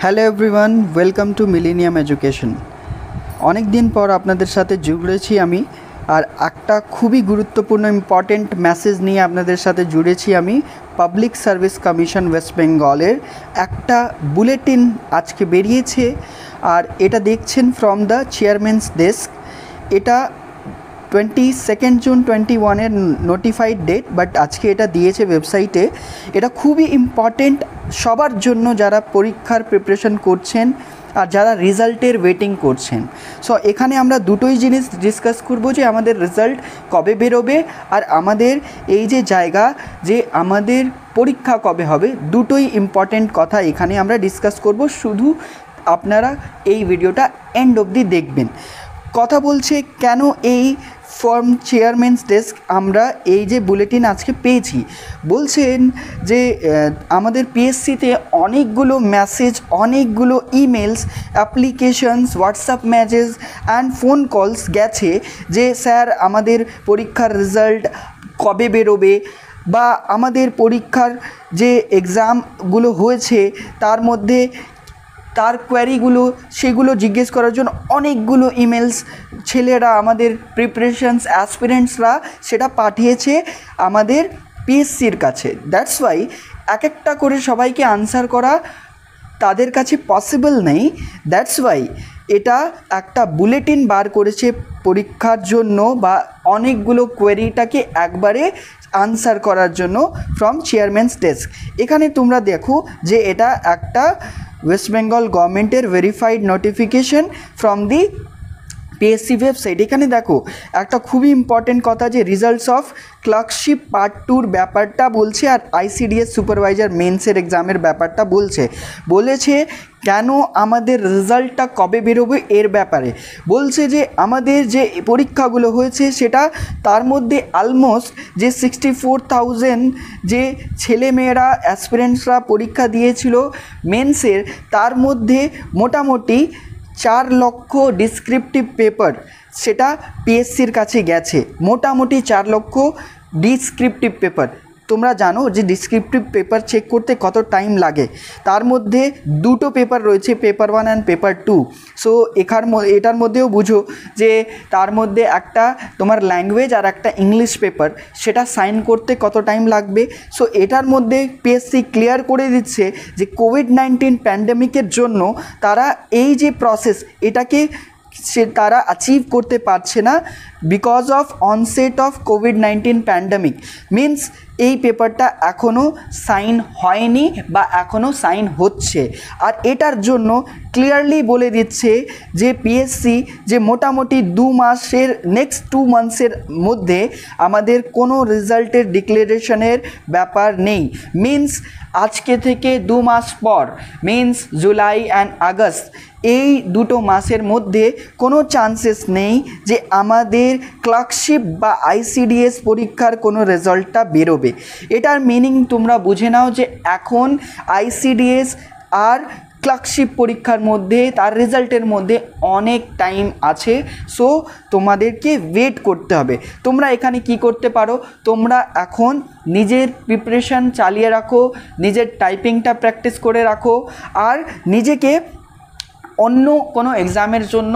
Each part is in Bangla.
Hello everyone, welcome to millennium education. অনেক দিন পর আপনাদের সাথে জুড়েছি আমি, আর একটা খুবই গুরুত্বপূর্ণ ইম্পর্টেন্ট মেসেজ নিয়ে আপনাদের সাথে জুড়েছি আমি। পাবলিক সার্ভিস কমিশন ওয়েস্ট বেঙ্গলের একটা বুলেটিন আজকে বেরিয়েছে, আর এটা দেখছেন ফ্রম দ্য চেয়ারম্যানস ডেস্ক। এটা 22 জুন 21-এর নোটিফাইড ডেট, বাট আজকে এটা দিয়েছে ওয়েবসাইটে। এটা খুবই ইম্পর্টেন্ট সবার জন্য যারা পরীক্ষার প্রিপারেশন করছেন আর যারা রেজাল্টের ওয়েটিং করছেন। সো এখানে আমরা দুটোই জিনিস ডিসকাস করব, যে আমাদের রেজাল্ট কবে বেরোবে আর আমাদের এই যে জায়গা যে আমাদের পরীক্ষা কবে হবে, দুটোই ইম্পর্টেন্ট কথা এখানে আমরা ডিসকাস করব। শুধু আপনারা এই ভিডিওটা এন্ড অবধি দেখবেন। কথা বলছে কেন এই ফর্ম চেয়ারম্যানস ডেস্ক আমরা এই যে বুলেটিন আজকে পেয়েছি, বলছেন যে আমাদের পিএসসিতে অনেকগুলো মেসেজ, অনেকগুলো emails, applications, WhatsApp message and phone calls গেছে যে স্যার আমাদের পরীক্ষার রেজাল্ট কবে বেরোবে, বা আমাদের পরীক্ষার যে এক্সামগুলো হয়েছে তার মধ্যে তার কোয়ারিগুলো সেগুলো জিজ্ঞেস করার জন্য অনেকগুলো ইমেলস ছেলেরা, আমাদের প্রিপারেশনস অ্যাসপিরেন্টসরা সেটা পাঠিয়েছে আমাদের পিএসসির কাছে। দ্যাটস ওয়াই এক একটা করে সবাইকে আনসার করা তাদের কাছে পসিবল নেই। দ্যাটস ওয়াই এটা একটা বুলেটিন বার করেছে পরীক্ষার জন্য, বা অনেকগুলো কোয়েরিটাকে একবারে আনসার করার জন্য ফ্রম চেয়ারম্যানস ডেস্ক। এখানে তোমরা দেখো যে এটা একটা ওয়েস্ট বেঙ্গল গভর্নমেন্টের verified notification from the PSC website. এখানে দেখো একটা খুবই ইম্পর্টেন্ট কথা, যে রিজাল্টস অফ ক্লার্কশিপ পার্ট 2-র ব্যাপারটা বলছে, আর আইসিডিএস সুপারভাইজার মেন্সের এক্সামের ব্যাপারটা বলেছে কেন আমাদের রেজাল্টটা কবে বেরোবে এর ব্যাপারে। বলছে যে আমাদের যে পরীক্ষাগুলো হয়েছে সেটা তার মধ্যে অলমোস্ট যে 64,000 যে ছেলেমেয়েরা অ্যাসপিরেন্টসরা পরীক্ষা দিয়েছিল মেন্সের, তার মধ্যে মোটামুটি 4 লক্ষ ডিসক্রিপটিভ পেপার সেটা পিএসসির কাছে গেছে। মোটামুটি 4 লক্ষ ডিসক্রিপটিভ পেপার। তোমরা জানো যে ডিসক্রিপটিভ পেপার চেক করতে কত টাইম লাগে। তার মধ্যে দুটো পেপার রয়েছে, পেপার 1 অ্যান্ড পেপার 2। সো এটার মধ্যেও বুঝো যে তার মধ্যে একটা তোমার ল্যাঙ্গুয়েজ আর একটা ইংলিশ পেপার, সেটা সাইন করতে কত টাইম লাগবে। সো এটার মধ্যে পিএসসি ক্লিয়ার করে দিচ্ছে যে কোভিড-19 প্যান্ডেমিকের জন্য তারা এই যে প্রসেস এটাকে তারা অ্যাচিভ করতে পারছে না, because of onset of COVID-19 pandemic. Means এই পেপারটা এখনও সাইন হয়নি বা এখনও সাইন হচ্ছে, আর এটার জন্য ক্লিয়ারলি বলে দিচ্ছে যে পিএসসি যে মোটামুটি 2 মাসের নেক্সট 2 মান্থসের মধ্যে আমাদের কোনো রেজাল্টের ডিক্লারেশনের ব্যাপার নেই। মিনস আজকে থেকে 2 মাস পর, মিনস জুলাই অ্যান্ড আগস্ট, এই দুটো মাসের মধ্যে কোনো চান্সেস নেই যে আমাদের ক্লার্কশিপ বা আইসিডিএস পরীক্ষার কোনো রেজাল্টটা বেরোবে। এটার মিনিং তোমরা বুঝে নাও যে এখন আইসিডিএস আর ক্লার্কশিপ পরীক্ষার মধ্যে তার রেজাল্টের মধ্যে অনেক টাইম আছে। সো তোমাদেরকে ওয়েট করতে হবে। তোমরা এখানে কি করতে পারো, তোমরা এখন নিজের প্রিপারেশান চালিয়ে রাখো, নিজের টাইপিংটা প্র্যাকটিস করে রাখো, আর নিজেকে অন্য কোনো এক্সামের জন্য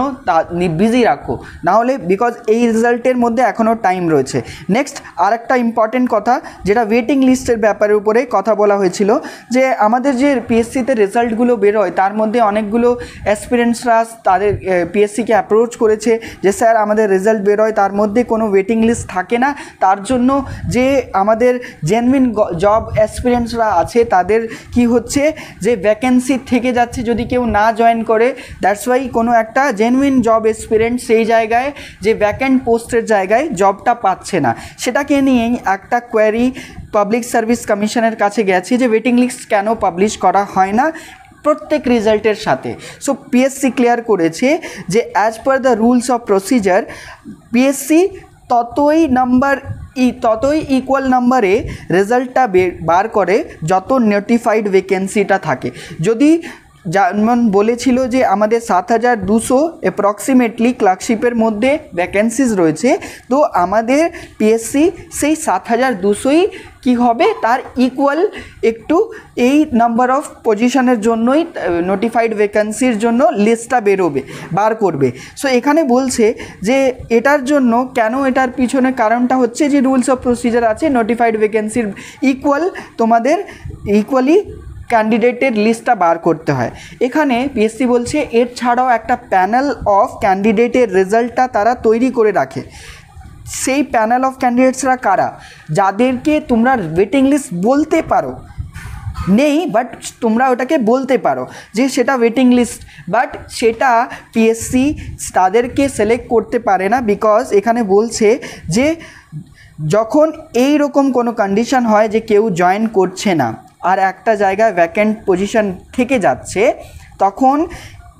বিজি রাখো, নাহলে বিকজ এই রেজাল্টের মধ্যে এখনও টাইম রয়েছে। নেক্সট আরেকটা ইম্পর্টেন্ট কথা, যেটা ওয়েটিং লিস্টের ব্যাপারের উপরে কথা বলা হয়েছিল, যে আমাদের যে পিএসসিতে রেজাল্টগুলো বেরোয় তার মধ্যে অনেকগুলো অ্যাসপিরেন্টসরা তাদের পিএসসিকে অ্যাপ্রোচ করেছে যে স্যার আমাদের রেজাল্ট বেরোয় তার মধ্যে কোনো ওয়েটিং লিস্ট থাকে না, তার জন্য যে আমাদের জেনুইন জব অ্যাসপিরেন্টসরা আছে তাদের কি হচ্ছে যে ভ্যাকেন্সি থেকে যাচ্ছে যদি কেউ না জয়েন করে। দ্যাটস ওয়াই কোনো একটা জেনুইন জব এক্সপিরিয়েন্স সেই জায়গায় যে ভ্যাকেন্ট পোস্টের জায়গায় জবটা পাচ্ছে না, সেটাকে নিয়েই একটা কোয়ারি পাবলিক সার্ভিস কমিশনের কাছে গেছে যে ওয়েটিং লিস্ট কেন পাবলিশ করা হয় না প্রত্যেক রেজাল্টের সাথে। সো পিএসসি ক্লিয়ার করেছে যে as per the rules of procedure PSC ততই ইকুয়াল নাম্বারে রেজাল্টটা বার করে যত নোটিফাইড ভ্যাকেন্সিটা থাকে। যদি যেমন বলেছিল যে আমাদের 7200 অ্যাপ্রক্সিমেটলি ক্লার্কশিপের মধ্যে ভ্যাকেন্সিজ রয়েছে, তো আমাদের পিএসসি সেই 7200ই কি হবে, তার ইকুয়াল একটু এই নাম্বার অফ পজিশনের জন্যই নোটিফাইড ভ্যাকেন্সির জন্য লিস্টটা বার করবে। সো এখানে বলছে যে এটার জন্য কেন, এটার পিছনে কারণটা হচ্ছে যে রুলস অফ প্রসিজার আছে, নোটিফাইড ভ্যাকেন্সির তোমাদের ইকুয়ালি ক্যান্ডিডেটের লিস্টটা বার করতে হয়। এখানে পিএসসি বলছে এর ছাড়াও একটা প্যানেল অফ ক্যান্ডিডেটের রেজাল্টটা তারা তৈরি করে রাখে। সেই প্যানেল অফ ক্যান্ডিডেটসরা কারা, যাদেরকে তোমরা ওয়েটিং লিস্ট বলতে পারো, নেই বাট তোমরা ওটাকে বলতে পারো যে সেটা ওয়েটিং লিস্ট, বাট সেটা পিএসসি তাদেরকে সিলেক্ট করতে পারে না। বিকজ এখানে বলছে যে যখন এই রকম কোনো কন্ডিশন হয় যে কেউ জয়েন করছে না আর একটা জায়গায় ভ্যাকেন্ট পজিশন থেকে যাচ্ছে, তখন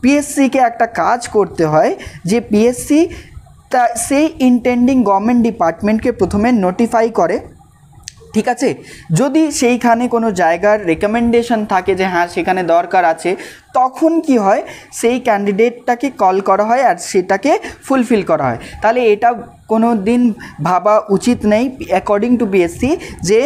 পিএসসিকে একটা কাজ করতে হয় যে পিএসসি সেই ইন্টেন্ডিং গভর্নমেন্ট ডিপার্টমেন্টকে প্রথমে নোটিফাই করে, ঠিক আছে। যদি সেইখানে কোনো জায়গার রেকমেন্ডেশন থাকে যে হ্যাঁ সেখানে দরকার আছে, তখন কি হয়, সেই ক্যান্ডিডেটটাকে কল করা হয় আর সেটাকে ফুলফিল করা হয়। তাহলে এটা কোনো দিন ভাবা উচিত নেই অ্যাকর্ডিং টু পিএসসি যে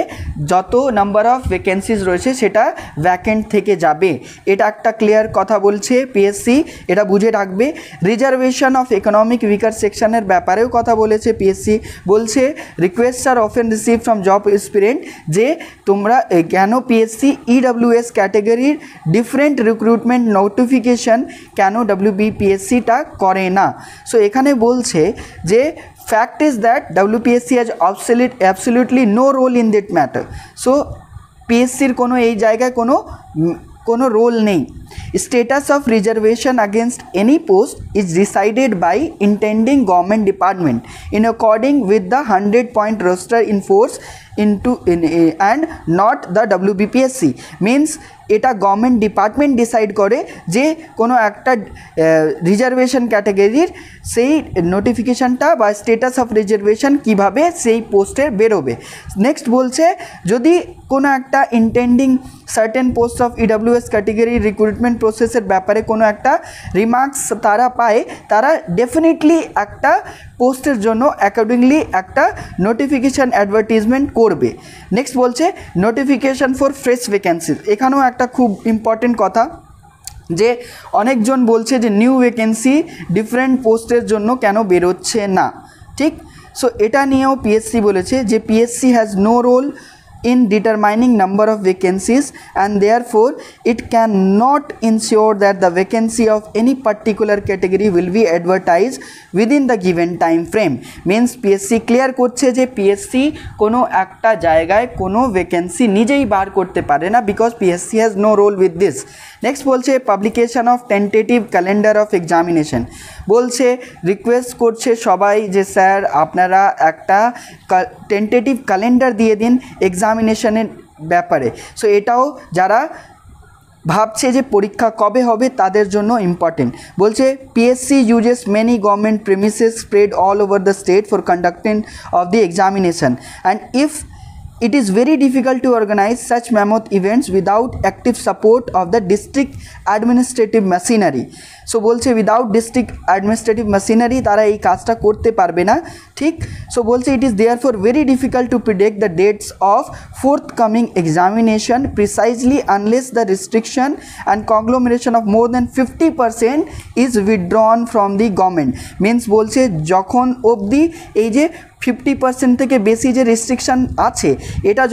যত নাম্বার অফ ভ্যাকেন্সিজ রয়েছে সেটা ভ্যাকেন্ট থেকে যাবে। এটা একটা ক্লিয়ার কথা বলছে পিএসসি, এটা বুঝে রাখবে। রিজার্ভেশন অফ ইকোনমিক উইকার সেকশনের ব্যাপারেও কথা বলেছে পিএসসি, বলছে request are often receive from job aspirant, যে তোমরা কেন পিএসসি ইডব্লিউএস ক্যাটেগরির ডিফারেন্ট রিক্রুটমেন্ট নোটিফিকেশন কেন WBPSCটা করে না। সো এখানে বলছে যে fact is that WPSC has absolutely no role in that matter. So পিএসসির কোনো এই জায়গায় কোনো রোল নেই। Status of reservation against any post is decided by intending government department in according with the 100-point roster in force and not the WBPSC. means এটা গভর্নমেন্ট ডিপার্টমেন্ট ডিসাইড করে যে কোনো একটা রিজার্ভেশন ক্যাটাগরির সেই নোটিফিকেশানটা বা স্টেটাস অফ রিজার্ভেশন কিভাবে সেই পোস্টের বেরোবে। নেক্সট বলছে যদি কোনো একটা intending certain post of EWS category recruitment প্রসেসের ব্যাপারে কোনো একটা রিমার্কস তারা পায়, তারা ডেফিনেটলি একটা পোস্টের জন্য অ্যাকর্ডিংলি একটা নোটিফিকেশান অ্যাডভার্টিজমেন্ট করবে। নেক্সট বলছে নোটিফিকেশান ফর ফ্রেশ ভ্যাকেন্সিজ। এখানেও একটা খুব ইম্পর্টেন্ট কথা যে অনেকজন বলছে যে নিউ ভ্যাকেন্সি ডিফারেন্ট পোস্টের জন্য কেন বেরোচ্ছে না, ঠিক। সো এটা নিয়েও পিএসসি বলেছে যে PSC has no role in determining number of vacancies and therefore it cannot ensure that the vacancy of any particular category will be advertised within the given time frame. means PSC clear করছে যে PSC কোনো একটা জায়গায় কোনো ভ্যাকেন্সি নিজেই বার করতে পারে না, because PSC has no role with this. Next বলছে publication of tentative calendar of examination, বলছে রিকোয়েস্ট করছে সবাই যে স্যার আপনারা একটা টেন্টেটিভ ক্যালেন্ডার দিয়ে দিন এক্সামিনেশনের ব্যাপারে। সো এটাও যারা ভাবছে যে পরীক্ষা কবে হবে তাদের জন্য ইম্পর্টেন্ট। বলছে PSC uses many government premises spread all over the state for conducting of the examination and if it is very difficult to organize such mammoth events without active support of the district administrative machinery. So বলছে উইদাউট ডিস্ট্রিক্ট অ্যাডমিনিস্ট্রেটিভ মেশিনারি তারা এই কাজটা করতে পারবে না, ঠিক। সো বলছে it is therefore very difficult to predict the dates of forthcoming examination precisely unless the restriction and conglomeration of more than 50% is withdrawn from the government. Means বলছে যখন অবধি এই যে 50% থেকে বেশি যে রেস্ট্রিকশান আছে এটা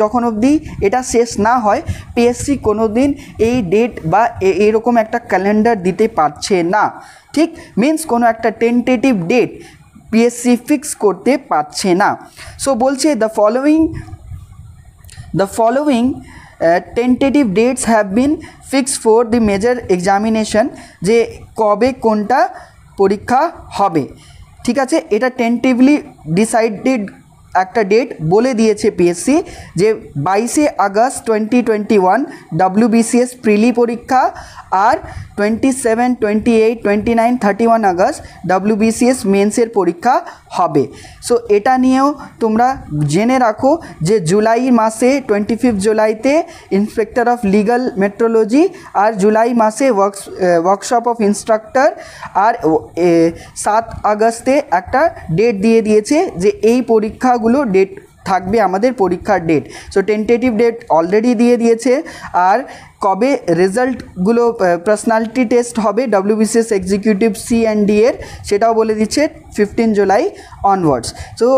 যখন অবধি এটা শেষ না হয় পিএসসি কোনো দিন এই ডেট বা এরকম একটা ক্যালেন্ডার দিতে পারছে না, ঠিক। মিনস কোনো একটা টেন্টেটিভ ডেট পিএসসি ফিক্স করতে পারছে না। সো বলছে the following tentative dates have been fixed for the major examination, যে কবে কোনটা পরীক্ষা হবে, ঠিক আছে। এটা টেন্টেটিভলি ডিসাইডেড একটা ডেট বলে দিয়েছে পিএসসি যে 22 আগস্ট 2021 WBCS প্রিলি পরীক্ষা আর 27, 28, 29, 31 আগস্ট WBCS মেন্সের পরীক্ষা হবে। সো এটা নিয়েও তোমরা জেনে রাখো যে জুলাই মাসে 25 জুলাইতে ইন্সপেক্টর অফ লিগাল মেট্রোলজি আর জুলাই মাসে ওয়ার্কশপ অফ ইনস্ট্রাক্টর আর 7 আগস্টে একটা ডেট দিয়ে দিয়েছে যে এই পরীক্ষাগুলো ডেট থাকবে আমাদের পরীক্ষার date. So tentative date already দিয়ে দিয়েছে। আর কবে রেজাল্টগুলো পার্সোনালিটি টেস্ট হবে WBCS এক্সিকিউটিভ C&D এর সেটাও বলে দিচ্ছে 15 জুলাই অনওয়ার্ডস। সো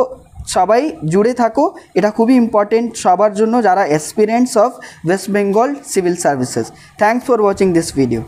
সবাই জুড়ে থাকো, এটা খুবই ইম্পর্টেন্ট সবার জন্য যারা aspirants of West Bengal civil services. Thanks for watching this video.